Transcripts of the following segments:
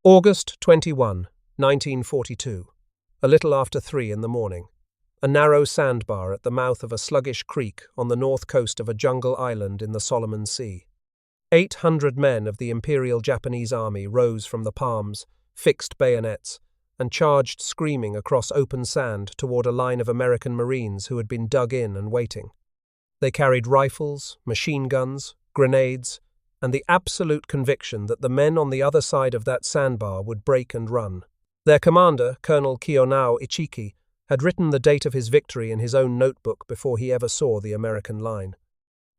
August 21, 1942. A little after 3 in the morning. A narrow sandbar at the mouth of a sluggish creek on the north coast of a jungle island in the Solomon Sea. 800 men of the Imperial Japanese Army rose from the palms, fixed bayonets, and charged screaming across open sand toward a line of American Marines who had been dug in and waiting. They carried rifles, machine guns, grenades, and the absolute conviction that the men on the other side of that sandbar would break and run. Their commander, Colonel Kiyonao Ichiki, had written the date of his victory in his own notebook before he ever saw the American line.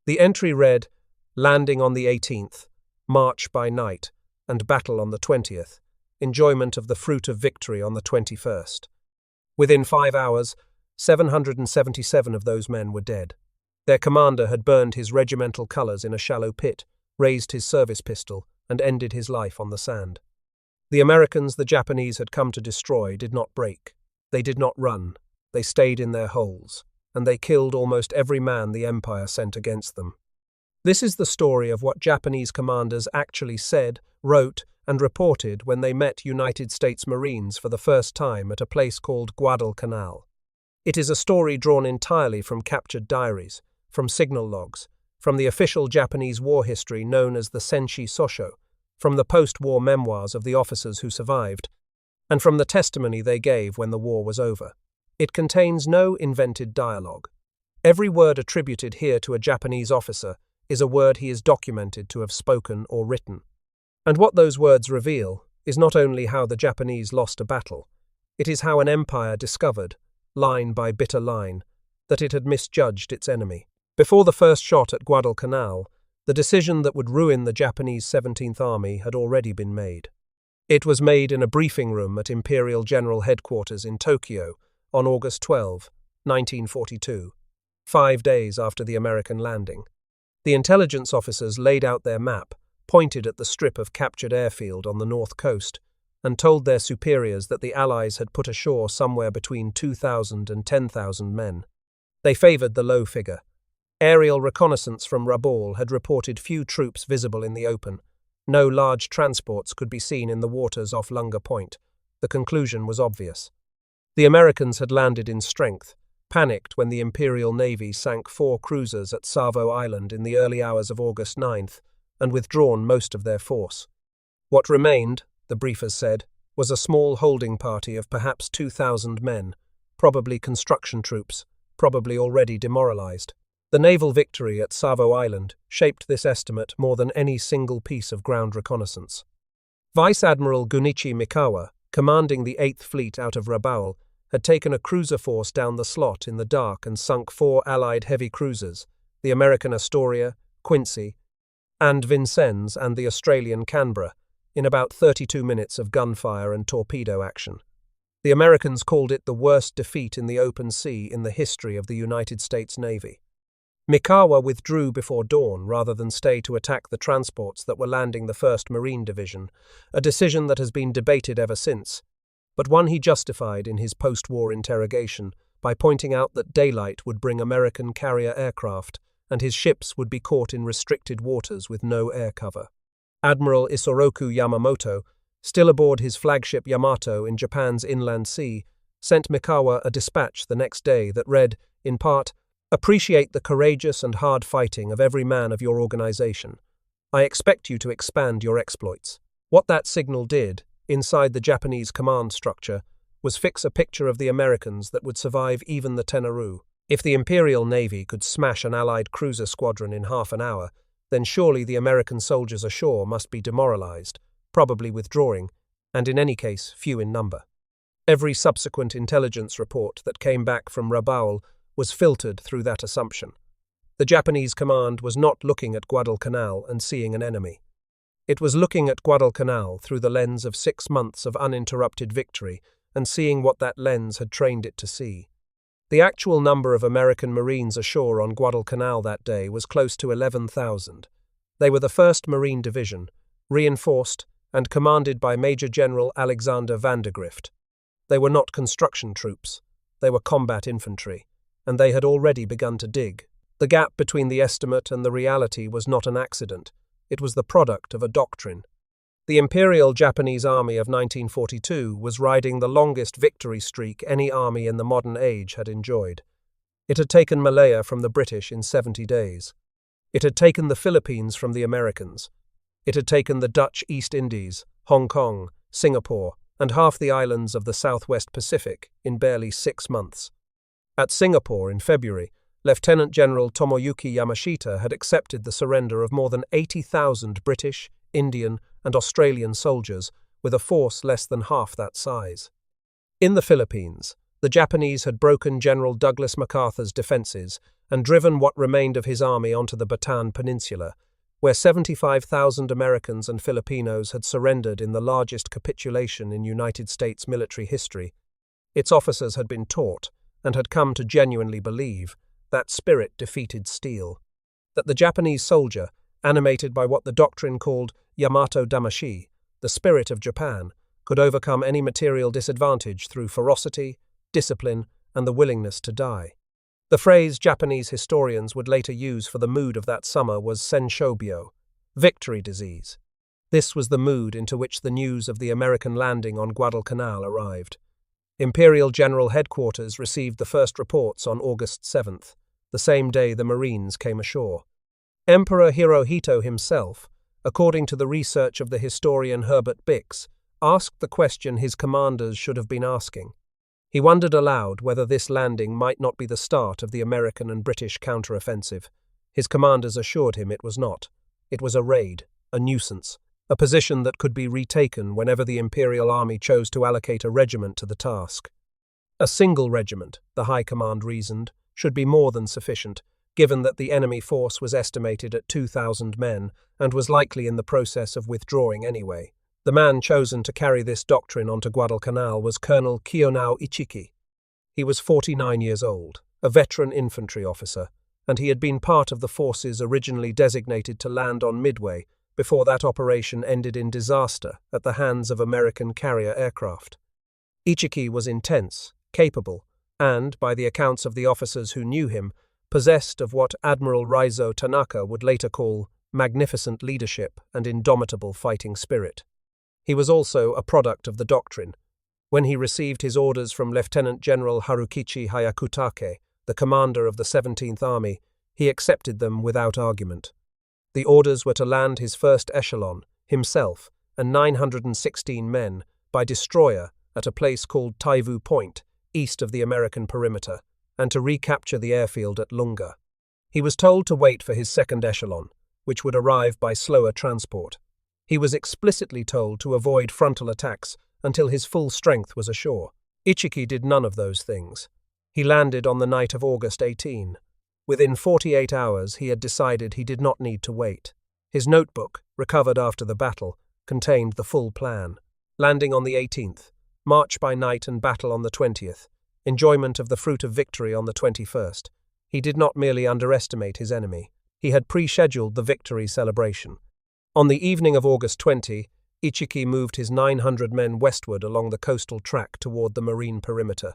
The entry read, "Landing on the 18th, march by night, and battle on the 20th, enjoyment of the fruit of victory on the 21st. Within 5 hours, 777 of those men were dead. Their commander had burned his regimental colours in a shallow pit, raised his service pistol, and ended his life on the sand. The Americans the Japanese had come to destroy did not break. They did not run. They stayed in their holes, and they killed almost every man the Empire sent against them." This is the story of what Japanese commanders actually said, wrote, and reported when they met United States Marines for the first time at a place called Guadalcanal. It is a story drawn entirely from captured diaries, from signal logs, from the official Japanese war history known as the Senshi Sosho, from the post-war memoirs of the officers who survived, and from the testimony they gave when the war was over. It contains no invented dialogue. Every word attributed here to a Japanese officer is a word he is documented to have spoken or written. And what those words reveal is not only how the Japanese lost a battle, it is how an empire discovered, line by bitter line, that it had misjudged its enemy. Before the first shot at Guadalcanal, the decision that would ruin the Japanese 17th Army had already been made. It was made in a briefing room at Imperial General Headquarters in Tokyo on August 12, 1942, 5 days after the American landing. The intelligence officers laid out their map, pointed at the strip of captured airfield on the north coast, and told their superiors that the Allies had put ashore somewhere between 2,000 and 10,000 men. They favoured the low figure. Aerial reconnaissance from Rabaul had reported few troops visible in the open. No large transports could be seen in the waters off Lunga Point. The conclusion was obvious. The Americans had landed in strength, panicked when the Imperial Navy sank 4 cruisers at Savo Island in the early hours of August 9th, and withdrawn most of their force. What remained, the briefers said, was a small holding party of perhaps 2,000 men, probably construction troops, probably already demoralized. The naval victory at Savo Island shaped this estimate more than any single piece of ground reconnaissance. Vice Admiral Gunichi Mikawa, commanding the 8th Fleet out of Rabaul, had taken a cruiser force down the slot in the dark and sunk 4 Allied heavy cruisers, the American Astoria, Quincy, and Vincennes and the Australian Canberra, in about 32 minutes of gunfire and torpedo action. The Americans called it the worst defeat in the open sea in the history of the United States Navy. Mikawa withdrew before dawn rather than stay to attack the transports that were landing the 1st Marine Division, a decision that has been debated ever since, but one he justified in his post-war interrogation by pointing out that daylight would bring American carrier aircraft and his ships would be caught in restricted waters with no air cover. Admiral Isoroku Yamamoto, still aboard his flagship Yamato in Japan's inland sea, sent Mikawa a dispatch the next day that read, in part, "Appreciate the courageous and hard fighting of every man of your organization. I expect you to expand your exploits." What that signal did, inside the Japanese command structure, was fix a picture of the Americans that would survive even the Tenaru. If the Imperial Navy could smash an Allied cruiser squadron in half an hour, then surely the American soldiers ashore must be demoralized, probably withdrawing, and in any case few in number. Every subsequent intelligence report that came back from Rabaul was filtered through that assumption. The Japanese command was not looking at Guadalcanal and seeing an enemy. It was looking at Guadalcanal through the lens of 6 months of uninterrupted victory and seeing what that lens had trained it to see. The actual number of American Marines ashore on Guadalcanal that day was close to 11,000. They were the 1st Marine Division, reinforced and commanded by Major General Alexander Vandergrift. They were not construction troops. They were combat infantry, and they had already begun to dig. The gap between the estimate and the reality was not an accident. It was the product of a doctrine. The Imperial Japanese Army of 1942 was riding the longest victory streak any army in the modern age had enjoyed. It had taken Malaya from the British in 70 days. It had taken the Philippines from the Americans. It had taken the Dutch East Indies, Hong Kong, Singapore, and half the islands of the Southwest Pacific in barely 6 months. At Singapore in February, Lieutenant General Tomoyuki Yamashita had accepted the surrender of more than 80,000 British, Indian, and Australian soldiers, with a force less than half that size. In the Philippines, the Japanese had broken General Douglas MacArthur's defences and driven what remained of his army onto the Bataan Peninsula, where 75,000 Americans and Filipinos had surrendered in the largest capitulation in United States military history. Its officers had been taught, and had come to genuinely believe, that spirit defeated steel. That the Japanese soldier, animated by what the doctrine called Yamato Damashi, the spirit of Japan, could overcome any material disadvantage through ferocity, discipline, and the willingness to die. The phrase Japanese historians would later use for the mood of that summer was senshobyo, victory disease. This was the mood into which the news of the American landing on Guadalcanal arrived. Imperial General Headquarters received the first reports on August 7th, the same day the Marines came ashore. Emperor Hirohito himself, according to the research of the historian Herbert Bix, asked the question his commanders should have been asking. He wondered aloud whether this landing might not be the start of the American and British counteroffensive. His commanders assured him it was not. It was a raid, a nuisance, a position that could be retaken whenever the Imperial Army chose to allocate a regiment to the task. A single regiment, the High Command reasoned, should be more than sufficient, given that the enemy force was estimated at 2,000 men and was likely in the process of withdrawing anyway. The man chosen to carry this doctrine onto Guadalcanal was Colonel Kiyonao Ichiki. He was 49 years old, a veteran infantry officer, and he had been part of the forces originally designated to land on Midway before that operation ended in disaster at the hands of American carrier aircraft. Ichiki was intense, capable, and, by the accounts of the officers who knew him, possessed of what Admiral Raizo Tanaka would later call magnificent leadership and indomitable fighting spirit. He was also a product of the doctrine. When he received his orders from Lieutenant General Harukichi Hyakutake, the commander of the 17th Army, he accepted them without argument. The orders were to land his first echelon, himself, and 916 men, by destroyer at a place called Taivu Point, east of the American perimeter, and to recapture the airfield at Lunga. He was told to wait for his second echelon, which would arrive by slower transport. He was explicitly told to avoid frontal attacks until his full strength was ashore. Ichiki did none of those things. He landed on the night of August 18. Within 48 hours he had decided he did not need to wait. His notebook, recovered after the battle, contained the full plan. Landing on the 18th, march by night and battle on the 20th, enjoyment of the fruit of victory on the 21st. He did not merely underestimate his enemy. He had pre-scheduled the victory celebration. On the evening of August 20, Ichiki moved his 900 men westward along the coastal track toward the marine perimeter.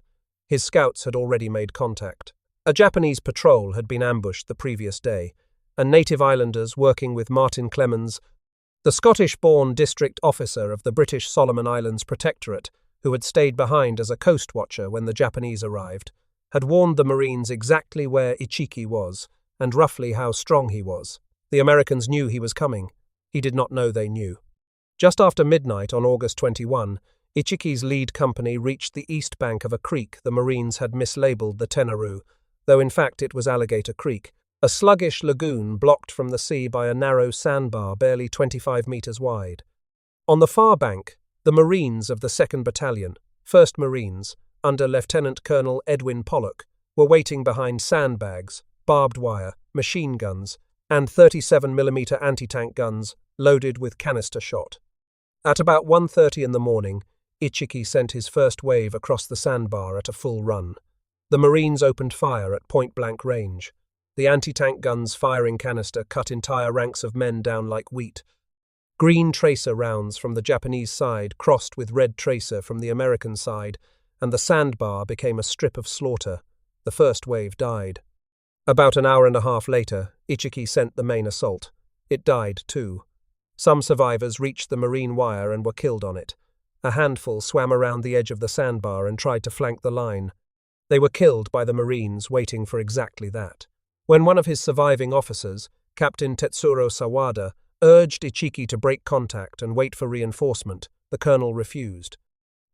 His scouts had already made contact. A Japanese patrol had been ambushed the previous day, and native islanders working with Martin Clemens, the Scottish-born district officer of the British Solomon Islands Protectorate, who had stayed behind as a coast watcher when the Japanese arrived, had warned the Marines exactly where Ichiki was and roughly how strong he was. The Americans knew he was coming. He did not know they knew. Just after midnight on August 21, Ichiki's lead company reached the east bank of a creek the Marines had mislabeled the Tenaru, though in fact it was Alligator Creek, a sluggish lagoon blocked from the sea by a narrow sandbar barely 25 meters wide. On the far bank, the Marines of the 2nd Battalion, 1st Marines, under Lieutenant Colonel Edwin Pollock, were waiting behind sandbags, barbed wire, machine guns, and 37mm anti-tank guns loaded with canister shot. At about 1:30 in the morning, Ichiki sent his first wave across the sandbar at a full run. The Marines opened fire at point-blank range. The anti-tank guns firing canister cut entire ranks of men down like wheat. Green tracer rounds from the Japanese side crossed with red tracer from the American side, and the sandbar became a strip of slaughter. The first wave died. About an hour and a half later, Ichiki sent the main assault. It died too. Some survivors reached the marine wire and were killed on it. A handful swam around the edge of the sandbar and tried to flank the line. They were killed by the Marines waiting for exactly that. When one of his surviving officers, Captain Tetsuro Sawada, urged Ichiki to break contact and wait for reinforcement, the colonel refused.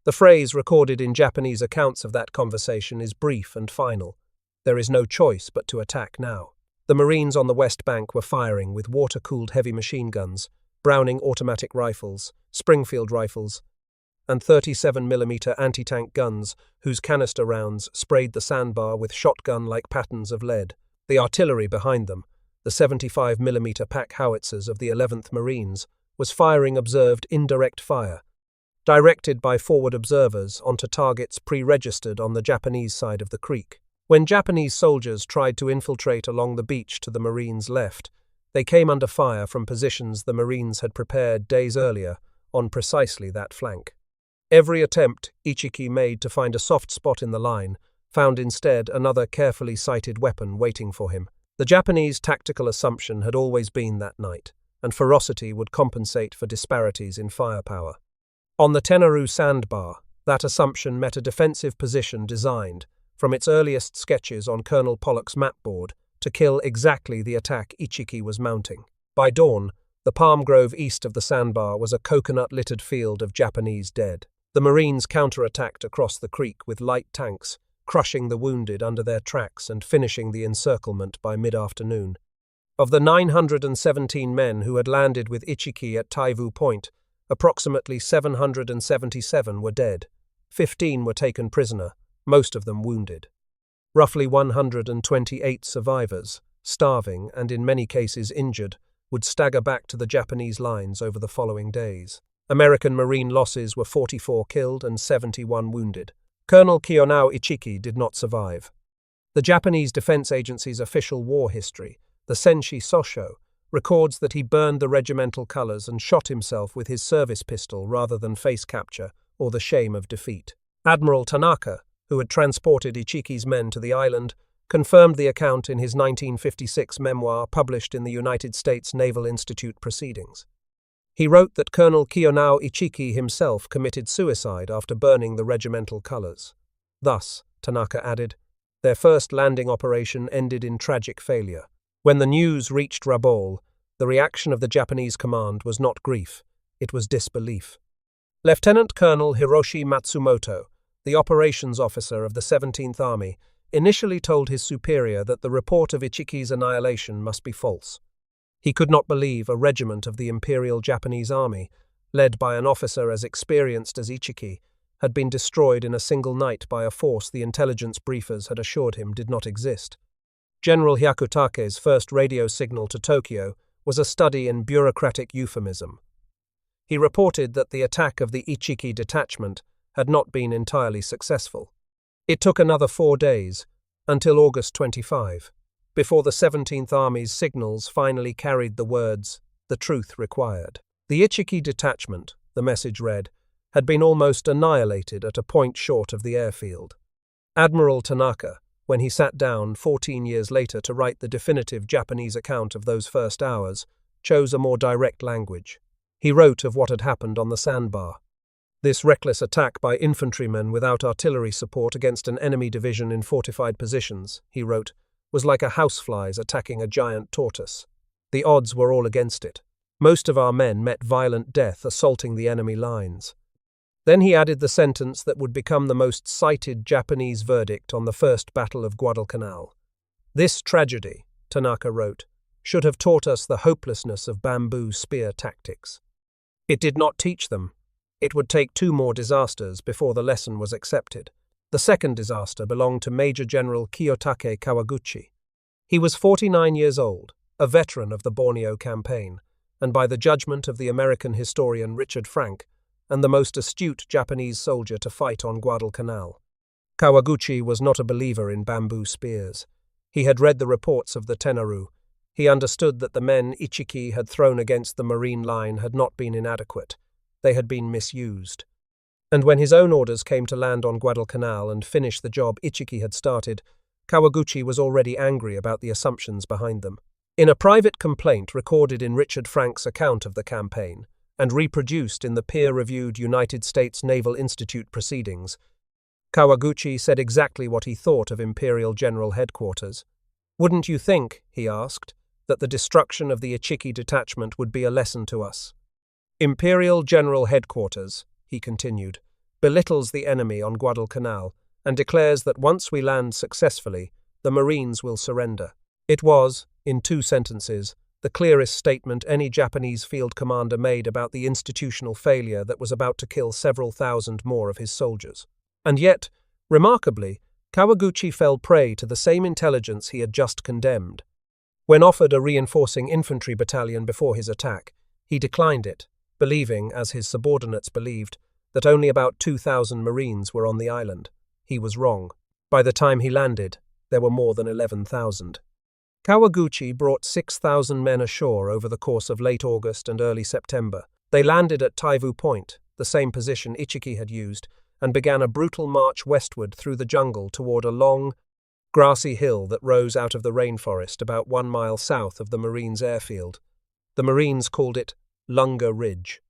The phrase recorded in Japanese accounts of that conversation is brief and final. There is no choice but to attack now. The Marines on the west bank were firing with water-cooled heavy machine guns, Browning automatic rifles, Springfield rifles, and 37mm anti-tank guns whose canister rounds sprayed the sandbar with shotgun-like patterns of lead. The artillery behind them, the 75mm pack howitzers of the 11th Marines, was firing observed indirect fire, directed by forward observers onto targets pre-registered on the Japanese side of the creek. When Japanese soldiers tried to infiltrate along the beach to the Marines' left, they came under fire from positions the Marines had prepared days earlier on precisely that flank. Every attempt Ichiki made to find a soft spot in the line found instead another carefully sighted weapon waiting for him. The Japanese tactical assumption had always been that night, and ferocity would compensate for disparities in firepower. On the Tenaru sandbar, that assumption met a defensive position designed, from its earliest sketches on Colonel Pollock's mapboard, to kill exactly the attack Ichiki was mounting. By dawn, the palm grove east of the sandbar was a coconut-littered field of Japanese dead. The Marines counterattacked across the creek with light tanks, crushing the wounded under their tracks and finishing the encirclement by mid-afternoon. Of the 917 men who had landed with Ichiki at Taivu Point, approximately 777 were dead. 15 were taken prisoner, most of them wounded. Roughly 128 survivors, starving and in many cases injured, would stagger back to the Japanese lines over the following days. American Marine losses were 44 killed and 71 wounded. Colonel Kiyonao Ichiki did not survive. The Japanese Defense Agency's official war history, the Senshi Sosho, records that he burned the regimental colors and shot himself with his service pistol rather than face capture or the shame of defeat. Admiral Tanaka, who had transported Ichiki's men to the island, confirmed the account in his 1956 memoir published in the United States Naval Institute Proceedings. He wrote that Colonel Kiyonao Ichiki himself committed suicide after burning the regimental colors. Thus, Tanaka added, their first landing operation ended in tragic failure. When the news reached Rabaul, the reaction of the Japanese command was not grief, it was disbelief. Lieutenant Colonel Hiroshi Matsumoto, the operations officer of the 17th Army, initially told his superior that the report of Ichiki's annihilation must be false. He could not believe a regiment of the Imperial Japanese Army, led by an officer as experienced as Ichiki, had been destroyed in a single night by a force the intelligence briefers had assured him did not exist. General Hyakutake's first radio signal to Tokyo was a study in bureaucratic euphemism. He reported that the attack of the Ichiki detachment had not been entirely successful. It took another 4 days, until August 25, before the 17th Army's signals finally carried the words, "The truth required." The Ichiki detachment, the message read, had been almost annihilated at a point short of the airfield. Admiral Tanaka, when he sat down 14 years later to write the definitive Japanese account of those first hours, chose a more direct language. He wrote of what had happened on the sandbar. This reckless attack by infantrymen without artillery support against an enemy division in fortified positions, he wrote, was like a housefly's attacking a giant tortoise. The odds were all against it. Most of our men met violent death assaulting the enemy lines. Then he added the sentence that would become the most cited Japanese verdict on the First Battle of Guadalcanal. This tragedy, Tanaka wrote, should have taught us the hopelessness of bamboo spear tactics. It did not teach them. It would take 2 more disasters before the lesson was accepted. The second disaster belonged to Major General Kiyotake Kawaguchi. He was 49 years old, a veteran of the Borneo campaign, and by the judgment of the American historian Richard Frank, and the most astute Japanese soldier to fight on Guadalcanal. Kawaguchi was not a believer in bamboo spears. He had read the reports of the Tenaru. He understood that the men Ichiki had thrown against the marine line had not been inadequate. They had been misused. And when his own orders came to land on Guadalcanal and finish the job Ichiki had started, Kawaguchi was already angry about the assumptions behind them. In a private complaint recorded in Richard Frank's account of the campaign, and reproduced in the peer-reviewed United States Naval Institute proceedings, Kawaguchi said exactly what he thought of Imperial General Headquarters. "Wouldn't you think," he asked, "that the destruction of the Ichiki detachment would be a lesson to us?" "Imperial General Headquarters," he continued, "belittles the enemy on Guadalcanal and declares that once we land successfully, the Marines will surrender." It was, in 2 sentences, the clearest statement any Japanese field commander made about the institutional failure that was about to kill several thousand more of his soldiers. And yet, remarkably, Kawaguchi fell prey to the same intelligence he had just condemned. When offered a reinforcing infantry battalion before his attack, he declined it, believing, as his subordinates believed, that only about 2,000 Marines were on the island. He was wrong. By the time he landed, there were more than 11,000. Kawaguchi brought 6,000 men ashore over the course of late August and early September. They landed at Taivu Point, the same position Ichiki had used, and began a brutal march westward through the jungle toward a long, grassy hill that rose out of the rainforest about 1 mile south of the Marines' airfield. The Marines called it Lunga Ridge.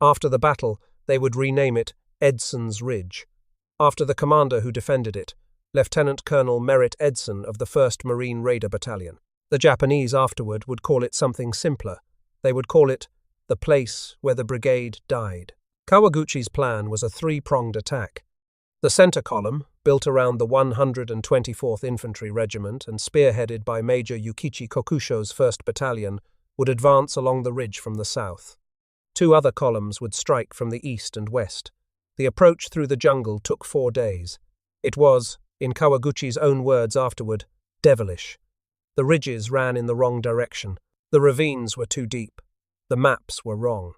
After the battle, they would rename it Edson's Ridge, after the commander who defended it, Lieutenant Colonel Merritt Edson of the 1st Marine Raider Battalion. The Japanese afterward would call it something simpler. They would call it the place where the brigade died. Kawaguchi's plan was a 3-pronged attack. The center column, built around the 124th Infantry Regiment and spearheaded by Major Yukichi Kokusho's 1st Battalion, would advance along the ridge from the south. 2 other columns would strike from the east and west. The approach through the jungle took 4 days. It was, in Kawaguchi's own words afterward, devilish. The ridges ran in the wrong direction. The ravines were too deep. The maps were wrong.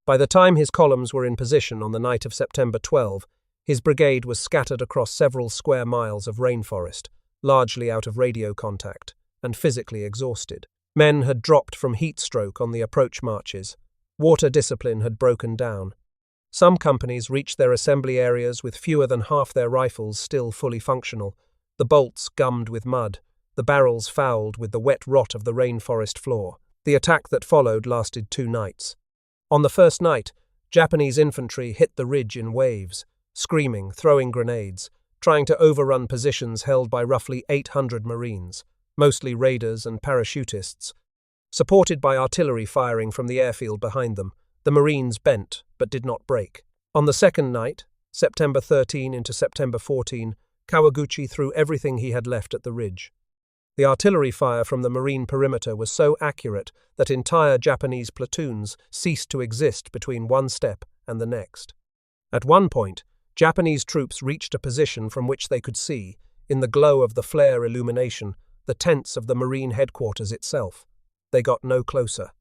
By the time his columns were in position on the night of September 12, his brigade was scattered across several square miles of rainforest, largely out of radio contact, and physically exhausted. Men had dropped from heat stroke on the approach marches. Water discipline had broken down. Some companies reached their assembly areas with fewer than half their rifles still fully functional, the bolts gummed with mud, the barrels fouled with the wet rot of the rainforest floor. The attack that followed lasted 2 nights. On the first night, Japanese infantry hit the ridge in waves, screaming, throwing grenades, trying to overrun positions held by roughly 800 Marines, mostly raiders and parachutists. Supported by artillery firing from the airfield behind them, the Marines bent but did not break. On the second night, September 13 into September 14, Kawaguchi threw everything he had left at the ridge. The artillery fire from the Marine perimeter was so accurate that entire Japanese platoons ceased to exist between one step and the next. At one point, Japanese troops reached a position from which they could see, in the glow of the flare illumination, the tents of the Marine headquarters itself. They got no closer.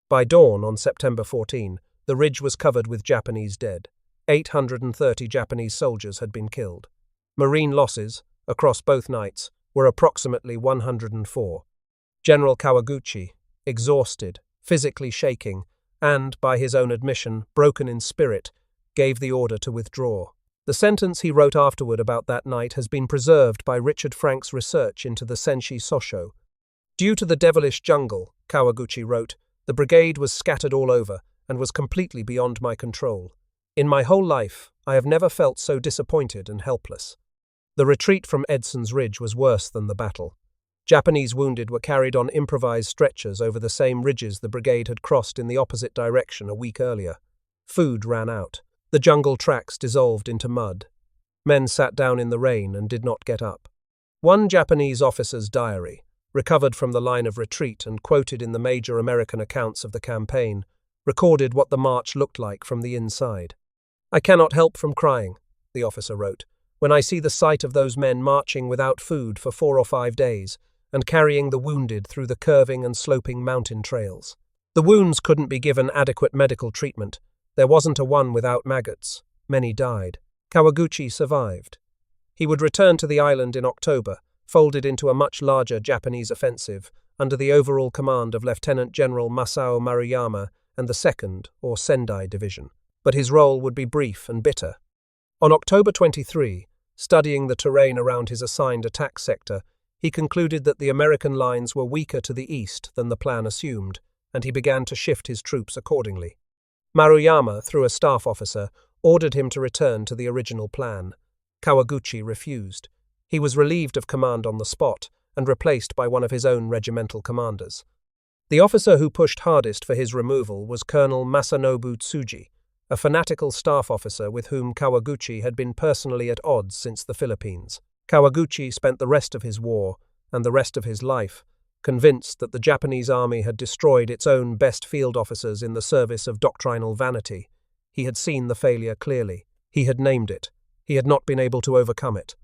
By dawn on September 14, the ridge was covered with Japanese dead. 830 Japanese soldiers had been killed. Marine losses, across both nights, were approximately 104. General Kawaguchi, exhausted, physically shaking, and, by his own admission, broken in spirit, gave the order to withdraw. The sentence he wrote afterward about that night has been preserved by Richard Frank's research into the Senshi Sosho. Due to the devilish jungle, Kawaguchi wrote, the brigade was scattered all over and was completely beyond my control. In my whole life, I have never felt so disappointed and helpless. The retreat from Edson's Ridge was worse than the battle. Japanese wounded were carried on improvised stretchers over the same ridges the brigade had crossed in the opposite direction a week earlier. Food ran out. The jungle tracks dissolved into mud. Men sat down in the rain and did not get up. One Japanese officer's diary, recovered from the line of retreat and quoted in the major American accounts of the campaign, recorded what the march looked like from the inside. I cannot help from crying, the officer wrote, when I see the sight of those men marching without food for 4 or 5 days and carrying the wounded through the curving and sloping mountain trails. The wounds couldn't be given adequate medical treatment. There wasn't a one without maggots. Many died. Kawaguchi survived. He would return to the island in October, folded into a much larger Japanese offensive under the overall command of Lieutenant General Masao Maruyama and the 2nd, or Sendai Division. But his role would be brief and bitter. On October 23, studying the terrain around his assigned attack sector, He concluded that the American lines were weaker to the east than the plan assumed, and he began to shift his troops accordingly. Maruyama, through a staff officer, ordered him to return to the original plan. Kawaguchi refused. He was relieved of command on the spot and replaced by one of his own regimental commanders. The officer who pushed hardest for his removal was Colonel Masanobu Tsuji, a fanatical staff officer with whom Kawaguchi had been personally at odds since the Philippines. Kawaguchi spent the rest of his war, and the rest of his life, convinced that the Japanese army had destroyed its own best field officers in the service of doctrinal vanity. He had seen the failure clearly. He had named it. He had not been able to overcome it.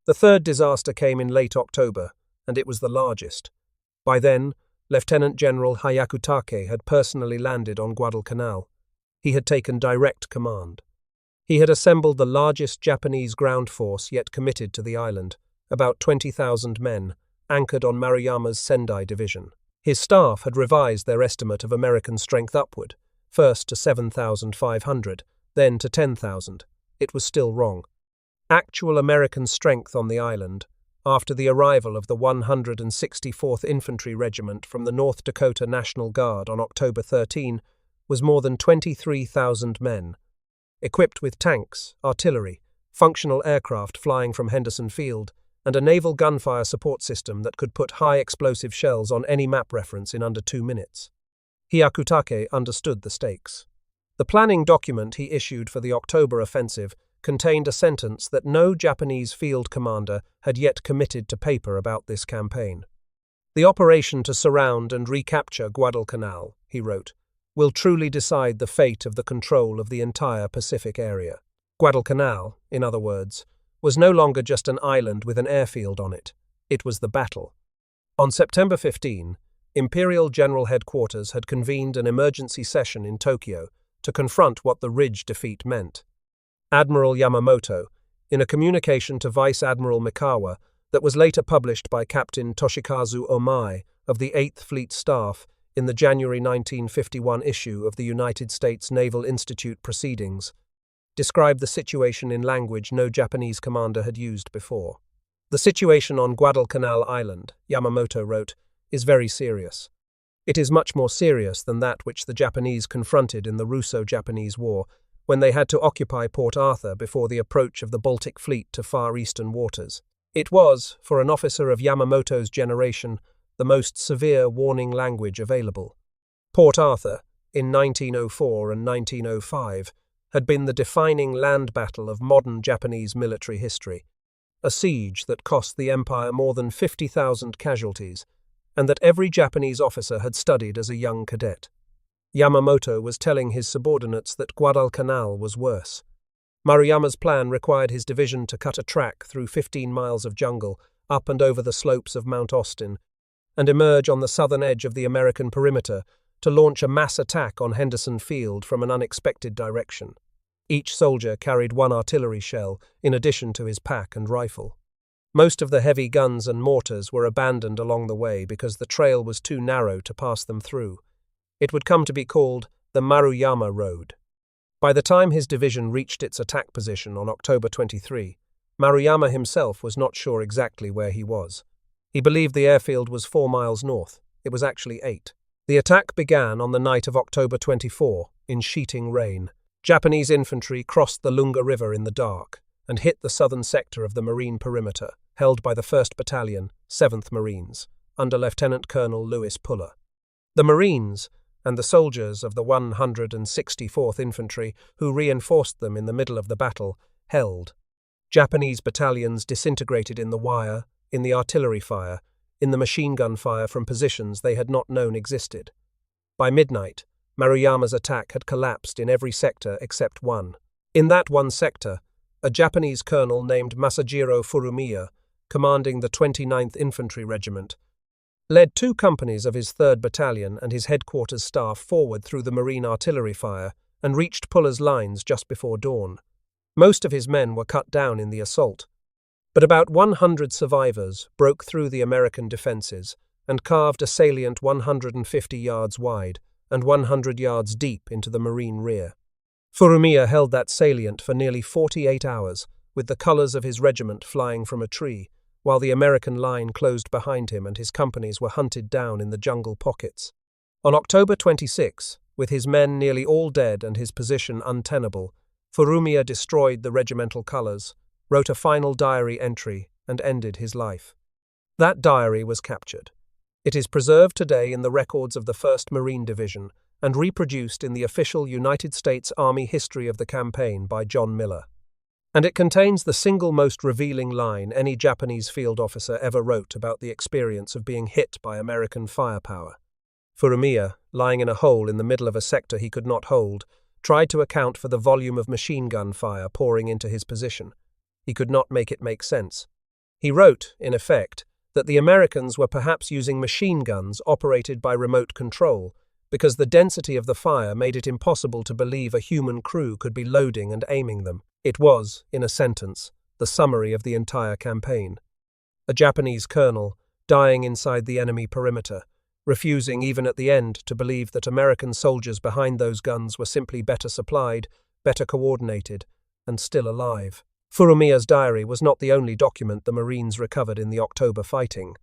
The third disaster came in late October, and it was the largest. By then, Lieutenant General Hyakutake had personally landed on Guadalcanal. He had taken direct command. He had assembled the largest Japanese ground force yet committed to the island, about 20,000 men, anchored on Maruyama's Sendai division. His staff had revised their estimate of American strength upward, first to 7,500, then to 10,000. It was still wrong. Actual American strength on the island, after the arrival of the 164th Infantry Regiment from the North Dakota National Guard on October 13, was more than 23,000 men, equipped with tanks, artillery, functional aircraft flying from Henderson Field, and a naval gunfire support system that could put high explosive shells on any map reference in under 2 minutes. Hyakutake understood the stakes. The planning document he issued for the October offensive contained a sentence that no Japanese field commander had yet committed to paper about this campaign. "The operation to surround and recapture Guadalcanal," he wrote, "will truly decide the fate of the control of the entire Pacific area." Guadalcanal, in other words, was no longer just an island with an airfield on it. It was the battle. On September 15, Imperial General Headquarters had convened an emergency session in Tokyo to confront what the Ridge defeat meant. Admiral Yamamoto, in a communication to Vice Admiral Mikawa that was later published by Captain Toshikazu Omai of the 8th Fleet Staff in the January 1951 issue of the United States Naval Institute Proceedings, described the situation in language no Japanese commander had used before. "The situation on Guadalcanal Island," Yamamoto wrote, "is very serious. It is much more serious than that which the Japanese confronted in the Russo-Japanese War, when they had to occupy Port Arthur before the approach of the Baltic Fleet to Far Eastern waters. It was, for an officer of Yamamoto's generation, the most severe warning language available. Port Arthur, in 1904 and 1905, had been the defining land battle of modern Japanese military history, a siege that cost the empire more than 50,000 casualties, and that every Japanese officer had studied as a young cadet. Yamamoto was telling his subordinates that Guadalcanal was worse. Maruyama's plan required his division to cut a track through 15 miles of jungle, up and over the slopes of Mount Austin, and emerge on the southern edge of the American perimeter to launch a mass attack on Henderson Field from an unexpected direction. Each soldier carried one artillery shell, in addition to his pack and rifle. Most of the heavy guns and mortars were abandoned along the way because the trail was too narrow to pass them through. It would come to be called the Maruyama Road. By the time his division reached its attack position on October 23, Maruyama himself was not sure exactly where he was. He believed the airfield was 4 miles north. It was actually 8. The attack began on the night of October 24, in sheeting rain. Japanese infantry crossed the Lunga River in the dark and hit the southern sector of the marine perimeter, held by the 1st Battalion, 7th Marines, under Lieutenant Colonel Louis Puller. The Marines, and the soldiers of the 164th Infantry, who reinforced them in the middle of the battle, held. Japanese battalions disintegrated in the wire, in the artillery fire, in the machine gun fire from positions they had not known existed. By midnight, Maruyama's attack had collapsed in every sector except one. In that one sector, a Japanese colonel named Masajiro Furumiya, commanding the 29th Infantry Regiment, led 2 companies of his 3rd Battalion and his headquarters staff forward through the marine artillery fire and reached Puller's lines just before dawn. Most of his men were cut down in the assault, but about 100 survivors broke through the American defenses and carved a salient 150 yards wide and 100 yards deep into the marine rear. Furumiya held that salient for nearly 48 hours, with the colors of his regiment flying from a tree, while the American line closed behind him and his companies were hunted down in the jungle pockets. On October 26, with his men nearly all dead and his position untenable, Furumiya destroyed the regimental colours, wrote a final diary entry, and ended his life. That diary was captured. It is preserved today in the records of the 1st Marine Division and reproduced in the official United States Army history of the campaign by John Miller. And it contains the single most revealing line any Japanese field officer ever wrote about the experience of being hit by American firepower. Furumiya, lying in a hole in the middle of a sector he could not hold, tried to account for the volume of machine gun fire pouring into his position. He could not make it make sense. He wrote, in effect, that the Americans were perhaps using machine guns operated by remote control, because the density of the fire made it impossible to believe a human crew could be loading and aiming them. It was, in a sentence, the summary of the entire campaign. A Japanese colonel, dying inside the enemy perimeter, refusing even at the end to believe that American soldiers behind those guns were simply better supplied, better coordinated, and still alive. Furumiya's diary was not the only document the Marines recovered in the October fighting.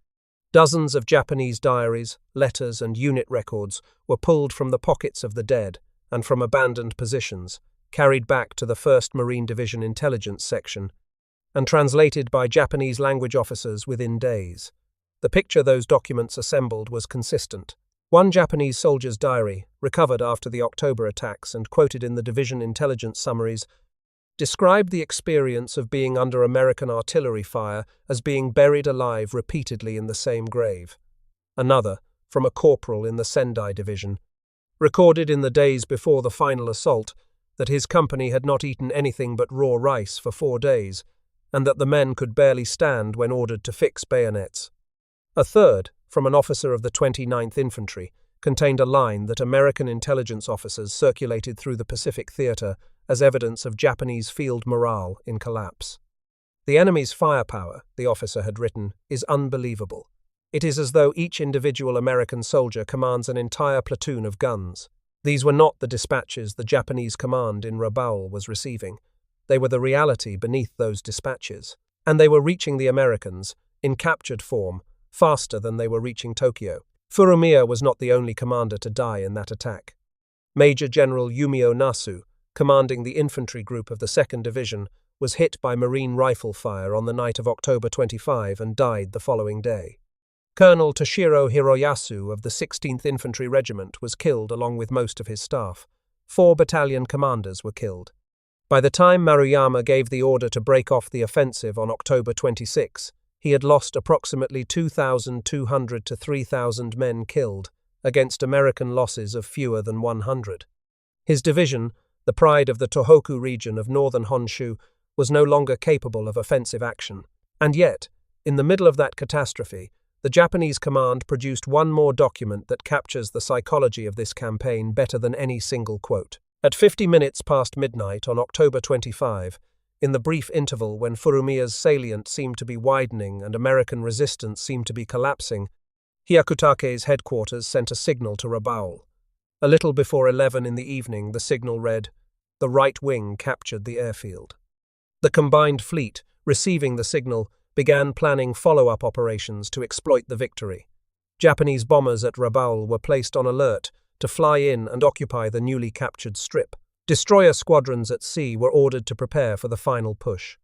Dozens of Japanese diaries, letters, and unit records were pulled from the pockets of the dead and from abandoned positions, carried back to the 1st Marine Division Intelligence Section, and translated by Japanese language officers within days. The picture those documents assembled was consistent. One Japanese soldier's diary, recovered after the October attacks and quoted in the division intelligence summaries, described the experience of being under American artillery fire as being buried alive repeatedly in the same grave. Another, from a corporal in the Sendai Division, recorded in the days before the final assault that his company had not eaten anything but raw rice for 4 days, and that the men could barely stand when ordered to fix bayonets. A third, from an officer of the 29th Infantry, contained a line that American intelligence officers circulated through the Pacific Theater as evidence of Japanese field morale in collapse. The enemy's firepower, the officer had written, is unbelievable. It is as though each individual American soldier commands an entire platoon of guns. These were not the dispatches the Japanese command in Rabaul was receiving. They were the reality beneath those dispatches. And they were reaching the Americans, in captured form, faster than they were reaching Tokyo. Furumiya was not the only commander to die in that attack. Major General Yumio Nasu, commanding the infantry group of the 2nd Division, was hit by Marine rifle fire on the night of October 25 and died the following day. Colonel Toshiro Hiroyasu of the 16th Infantry Regiment was killed along with most of his staff. 4 battalion commanders were killed. By the time Maruyama gave the order to break off the offensive on October 26, he had lost approximately 2,200 to 3,000 men killed, against American losses of fewer than 100. His division, the pride of the Tohoku region of northern Honshu, was no longer capable of offensive action. And yet, in the middle of that catastrophe, the Japanese command produced one more document that captures the psychology of this campaign better than any single quote. At 50 minutes past midnight on October 25, in the brief interval when Furumiya's salient seemed to be widening and American resistance seemed to be collapsing, Hyakutake's headquarters sent a signal to Rabaul. A little before 11 in the evening, the signal read, "The right wing captured the airfield." The combined fleet, receiving the signal, began planning follow-up operations to exploit the victory. Japanese bombers at Rabaul were placed on alert to fly in and occupy the newly captured strip. Destroyer squadrons at sea were ordered to prepare for the final push.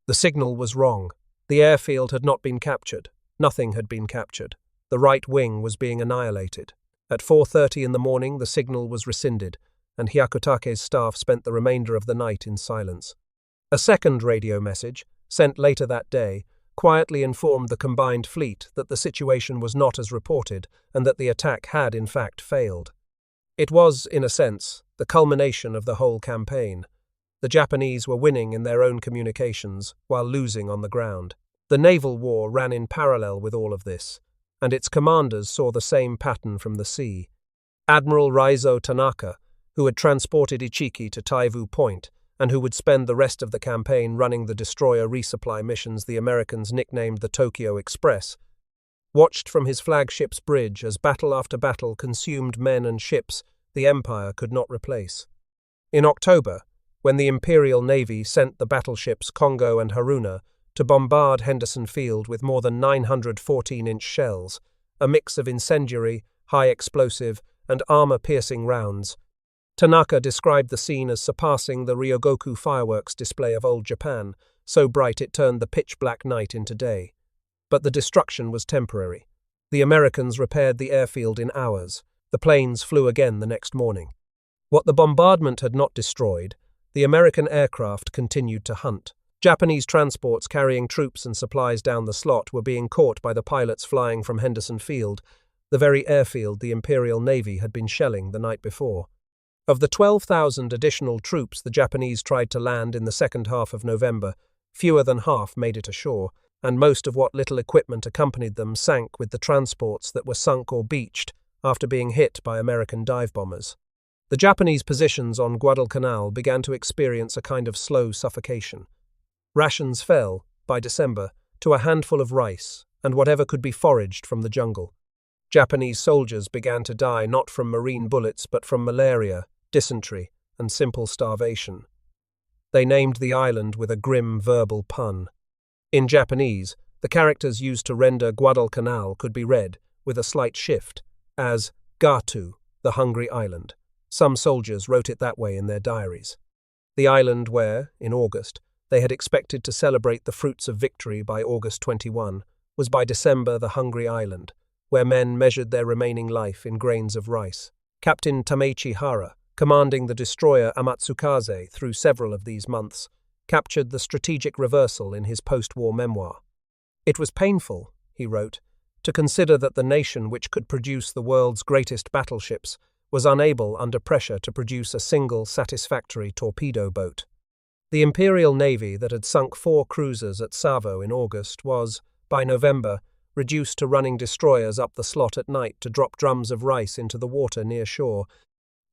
The signal was wrong. The airfield had not been captured. Nothing had been captured. The right wing was being annihilated. At 4:30 in the morning, the signal was rescinded, and Hyakutake's staff spent the remainder of the night in silence. A second radio message, sent later that day, quietly informed the combined fleet that the situation was not as reported and that the attack had in fact failed. It was, in a sense, the culmination of the whole campaign. The Japanese were winning in their own communications while losing on the ground. The naval war ran in parallel with all of this, and its commanders saw the same pattern from the sea. Admiral Raizo Tanaka, who had transported Ichiki to Taivu Point and who would spend the rest of the campaign running the destroyer resupply missions the Americans nicknamed the Tokyo Express, watched from his flagship's bridge as battle after battle consumed men and ships the Empire could not replace. In October, when the Imperial Navy sent the battleships Kongo and Haruna to bombard Henderson Field with more than 900 14-inch shells, a mix of incendiary, high explosive, and armor-piercing rounds. Tanaka described the scene as surpassing the Ryogoku fireworks display of old Japan, so bright it turned the pitch-black night into day. But the destruction was temporary. The Americans repaired the airfield in hours. The planes flew again the next morning. What the bombardment had not destroyed, the American aircraft continued to hunt. Japanese transports carrying troops and supplies down the slot were being caught by the pilots flying from Henderson Field, the very airfield the Imperial Navy had been shelling the night before. Of the 12,000 additional troops the Japanese tried to land in the second half of November, fewer than half made it ashore, and most of what little equipment accompanied them sank with the transports that were sunk or beached after being hit by American dive bombers. The Japanese positions on Guadalcanal began to experience a kind of slow suffocation. Rations fell, by December, to a handful of rice and whatever could be foraged from the jungle. Japanese soldiers began to die not from marine bullets but from malaria, dysentery, and simple starvation. They named the island with a grim verbal pun. In Japanese, the characters used to render Guadalcanal could be read, with a slight shift, as Gatu, the hungry island. Some soldiers wrote it that way in their diaries. The island where, in August, they had expected to celebrate the fruits of victory by August 21, was by December the hungry island, where men measured their remaining life in grains of rice. Captain Tameichi Hara, commanding the destroyer Amatsukaze through several of these months, captured the strategic reversal in his post-war memoir. It was painful, he wrote, to consider that the nation which could produce the world's greatest battleships was unable under pressure to produce a single satisfactory torpedo boat. The Imperial Navy that had sunk 4 cruisers at Savo in August was, by November, reduced to running destroyers up the slot at night to drop drums of rice into the water near shore,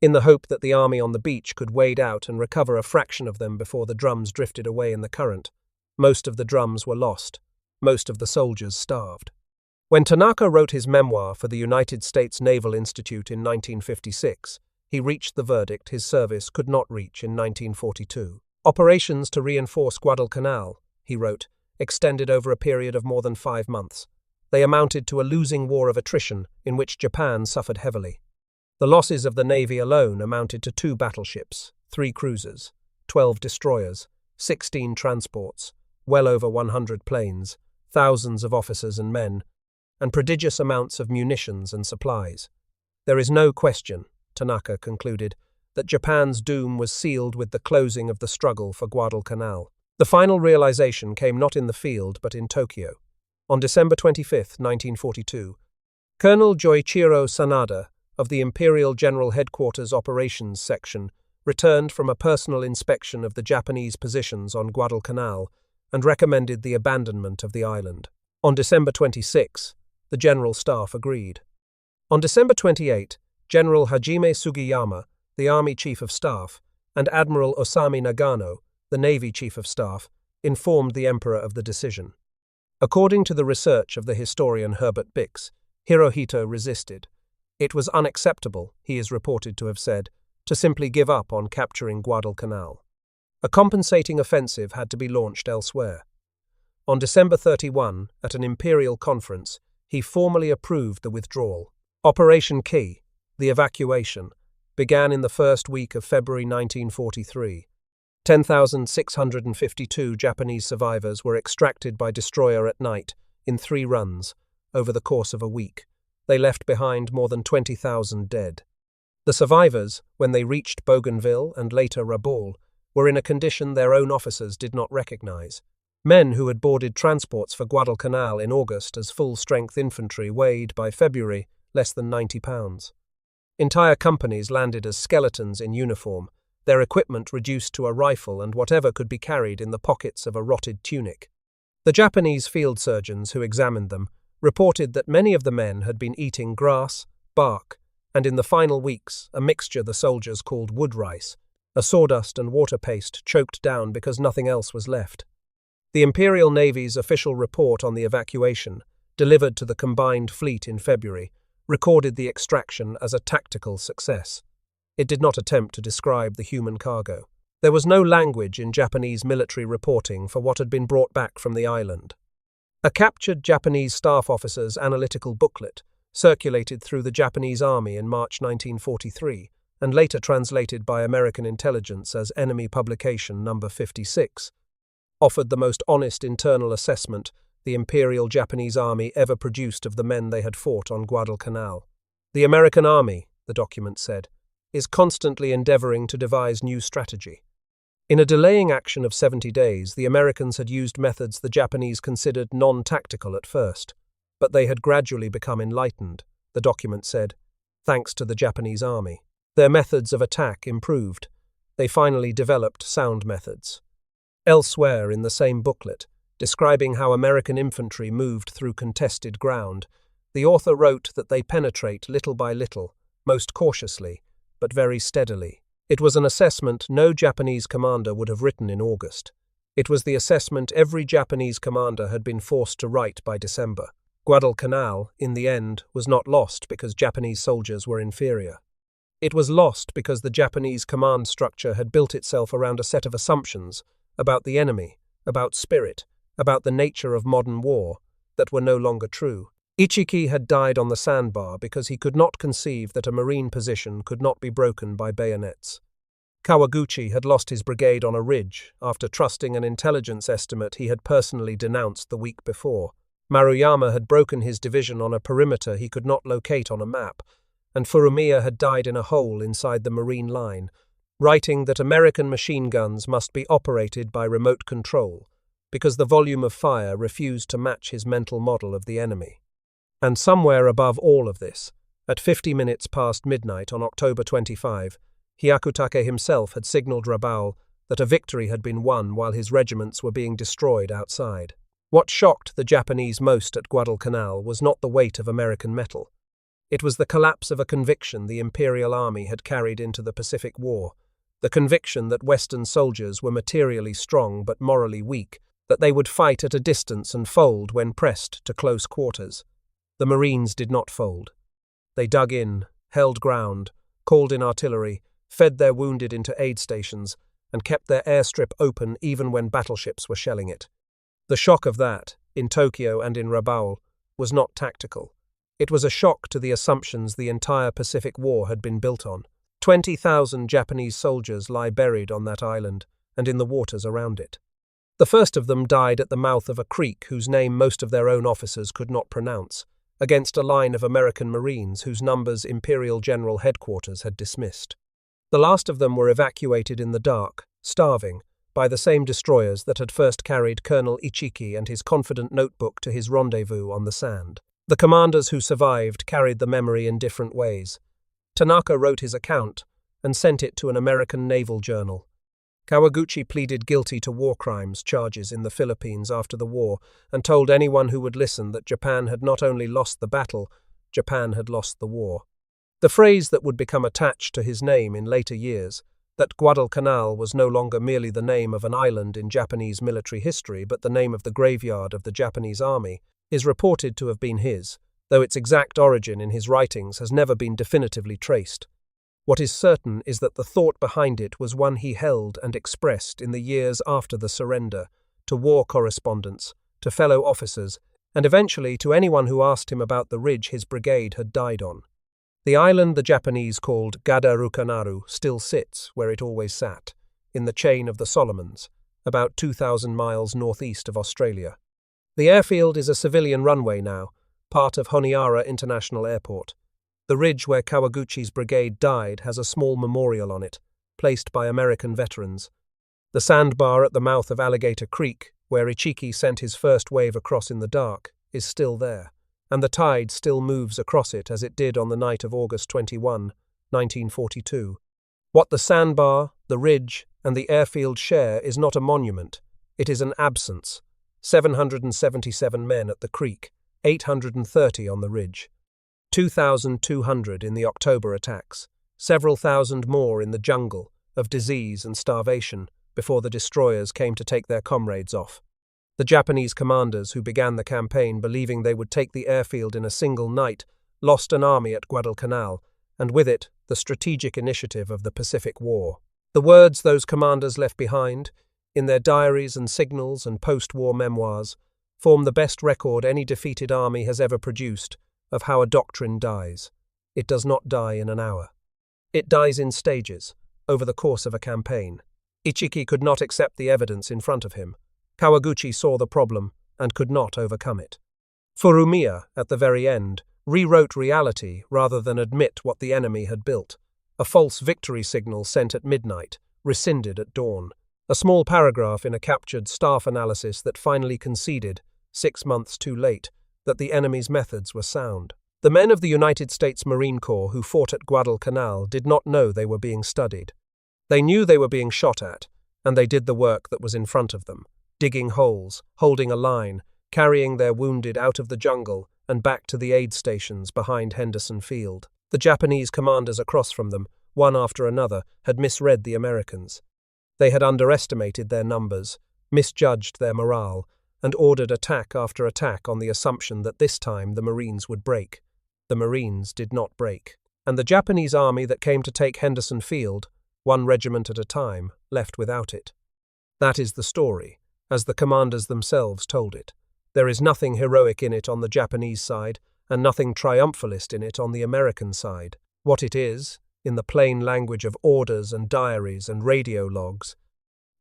in the hope that the army on the beach could wade out and recover a fraction of them before the drums drifted away in the current. Most of the drums were lost. Most of the soldiers starved. When Tanaka wrote his memoir for the United States Naval Institute in 1956, he reached the verdict his service could not reach in 1942. Operations to reinforce Guadalcanal, he wrote, extended over a period of more than 5 months. They amounted to a losing war of attrition in which Japan suffered heavily. The losses of the Navy alone amounted to 2 battleships, 3 cruisers, 12 destroyers, 16 transports, well over 100 planes, thousands of officers and men, and prodigious amounts of munitions and supplies. There is no question, Tanaka concluded, that Japan's doom was sealed with the closing of the struggle for Guadalcanal. The final realization came not in the field but in Tokyo. On December 25, 1942, Colonel Joichiro Sanada, of the Imperial General Headquarters Operations Section, returned from a personal inspection of the Japanese positions on Guadalcanal and recommended the abandonment of the island. On December 26, the General Staff agreed. On December 28, General Hajime Sugiyama, the Army Chief of Staff, and Admiral Osami Nagano, the Navy Chief of Staff, informed the Emperor of the decision. According to the research of the historian Herbert Bix, Hirohito resisted. It was unacceptable, he is reported to have said, to simply give up on capturing Guadalcanal. A compensating offensive had to be launched elsewhere. On December 31, at an imperial conference, he formally approved the withdrawal. Operation Key, the evacuation, began in the first week of February 1943. 10,652 Japanese survivors were extracted by destroyer at night, in 3 runs, over the course of a week. They left behind more than 20,000 dead. The survivors, when they reached Bougainville and later Rabaul, were in a condition their own officers did not recognize. Men who had boarded transports for Guadalcanal in August as full-strength infantry weighed, by February, less than 90 pounds. Entire companies landed as skeletons in uniform, their equipment reduced to a rifle and whatever could be carried in the pockets of a rotted tunic. The Japanese field surgeons who examined them reported that many of the men had been eating grass, bark, and in the final weeks a mixture the soldiers called wood rice, a sawdust and water paste choked down because nothing else was left. The Imperial Navy's official report on the evacuation, delivered to the combined fleet in February, recorded the extraction as a tactical success. It did not attempt to describe the human cargo. There was no language in Japanese military reporting for what had been brought back from the island. A captured Japanese staff officer's analytical booklet, circulated through the Japanese army in March 1943, and later translated by American intelligence as Enemy Publication Number 56, offered the most honest internal assessment the Imperial Japanese Army ever produced of the men they had fought on Guadalcanal. The American Army, the document said, is constantly endeavoring to devise new strategy. In a delaying action of 70 days, the Americans had used methods the Japanese considered non-tactical at first, but they had gradually become enlightened, the document said, thanks to the Japanese army. Their methods of attack improved. They finally developed sound methods. Elsewhere in the same booklet, describing how American infantry moved through contested ground, the author wrote that they penetrate little by little, most cautiously, but very steadily. It was an assessment no Japanese commander would have written in August. It was the assessment every Japanese commander had been forced to write by December. Guadalcanal, in the end, was not lost because Japanese soldiers were inferior. It was lost because the Japanese command structure had built itself around a set of assumptions about the enemy, about spirit, about the nature of modern war, that were no longer true. Ichiki had died on the sandbar because he could not conceive that a marine position could not be broken by bayonets. Kawaguchi had lost his brigade on a ridge after trusting an intelligence estimate he had personally denounced the week before. Maruyama had broken his division on a perimeter he could not locate on a map, and Furumiya had died in a hole inside the marine line, writing that American machine guns must be operated by remote control because the volume of fire refused to match his mental model of the enemy. And somewhere above all of this, at 50 minutes past midnight on October 25, Hyakutake himself had signaled Rabaul that a victory had been won while his regiments were being destroyed outside. What shocked the Japanese most at Guadalcanal was not the weight of American metal. It was the collapse of a conviction the Imperial Army had carried into the Pacific War, the conviction that Western soldiers were materially strong but morally weak, that they would fight at a distance and fold when pressed to close quarters. The Marines did not fold. They dug in, held ground, called in artillery, fed their wounded into aid stations, and kept their airstrip open even when battleships were shelling it. The shock of that, in Tokyo and in Rabaul, was not tactical. It was a shock to the assumptions the entire Pacific War had been built on. 20,000 Japanese soldiers lie buried on that island and in the waters around it. The first of them died at the mouth of a creek whose name most of their own officers could not pronounce, against a line of American Marines whose numbers Imperial General Headquarters had dismissed. The last of them were evacuated in the dark, starving, by the same destroyers that had first carried Colonel Ichiki and his confident notebook to his rendezvous on the sand. The commanders who survived carried the memory in different ways. Tanaka wrote his account and sent it to an American naval journal. Kawaguchi pleaded guilty to war crimes charges in the Philippines after the war and told anyone who would listen that Japan had not only lost the battle, Japan had lost the war. The phrase that would become attached to his name in later years, that Guadalcanal was no longer merely the name of an island in Japanese military history but the name of the graveyard of the Japanese army, is reported to have been his, though its exact origin in his writings has never been definitively traced. What is certain is that the thought behind it was one he held and expressed in the years after the surrender, to war correspondents, to fellow officers, and eventually to anyone who asked him about the ridge his brigade had died on. The island the Japanese called Guadalcanal still sits where it always sat, in the chain of the Solomons, about 2,000 miles northeast of Australia. The airfield is a civilian runway now, part of Honiara International Airport. The ridge where Kawaguchi's brigade died has a small memorial on it, placed by American veterans. The sandbar at the mouth of Alligator Creek, where Ichiki sent his first wave across in the dark, is still there, and the tide still moves across it as it did on the night of August 21, 1942. What the sandbar, the ridge, and the airfield share is not a monument, it is an absence. 777 men at the creek, 830 on the ridge. 2,200 in the October attacks, several thousand more in the jungle of disease and starvation before the destroyers came to take their comrades off. The Japanese commanders who began the campaign believing they would take the airfield in a single night lost an army at Guadalcanal, and with it the strategic initiative of the Pacific War. The words those commanders left behind, in their diaries and signals and post-war memoirs, form the best record any defeated army has ever produced of how a doctrine dies. It does not die in an hour. It dies in stages, over the course of a campaign. Ichiki could not accept the evidence in front of him. Kawaguchi saw the problem and could not overcome it. Furumiya, at the very end, rewrote reality rather than admit what the enemy had built. A false victory signal sent at midnight, rescinded at dawn. A small paragraph in a captured staff analysis that finally conceded, 6 months too late, that the enemy's methods were sound. The men of the United States Marine Corps who fought at Guadalcanal did not know they were being studied. They knew they were being shot at, and they did the work that was in front of them, digging holes, holding a line, carrying their wounded out of the jungle and back to the aid stations behind Henderson Field. The Japanese commanders across from them, one after another, had misread the Americans. They had underestimated their numbers, misjudged their morale, and ordered attack after attack on the assumption that this time the Marines would break. The Marines did not break, and the Japanese army that came to take Henderson Field, one regiment at a time, left without it. That is the story, as the commanders themselves told it. There is nothing heroic in it on the Japanese side, and nothing triumphalist in it on the American side. What it is, in the plain language of orders and diaries and radio logs,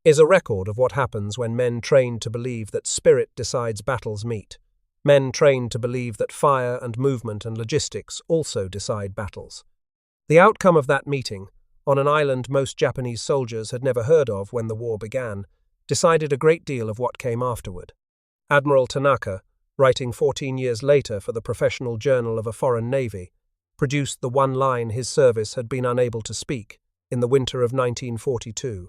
is a record of what happens when men trained to believe that spirit decides battles meet. Men trained to believe that fire and movement and logistics also decide battles. The outcome of that meeting, on an island most Japanese soldiers had never heard of when the war began, decided a great deal of what came afterward. Admiral Tanaka, writing 14 years later for the Professional Journal of a Foreign Navy, produced the one line his service had been unable to speak in the winter of 1942.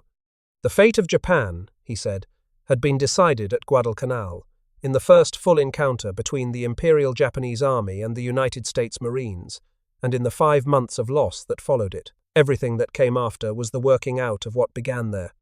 The fate of Japan, he said, had been decided at Guadalcanal, in the first full encounter between the Imperial Japanese Army and the United States Marines, and in the 5 months of loss that followed it. Everything that came after was the working out of what began there.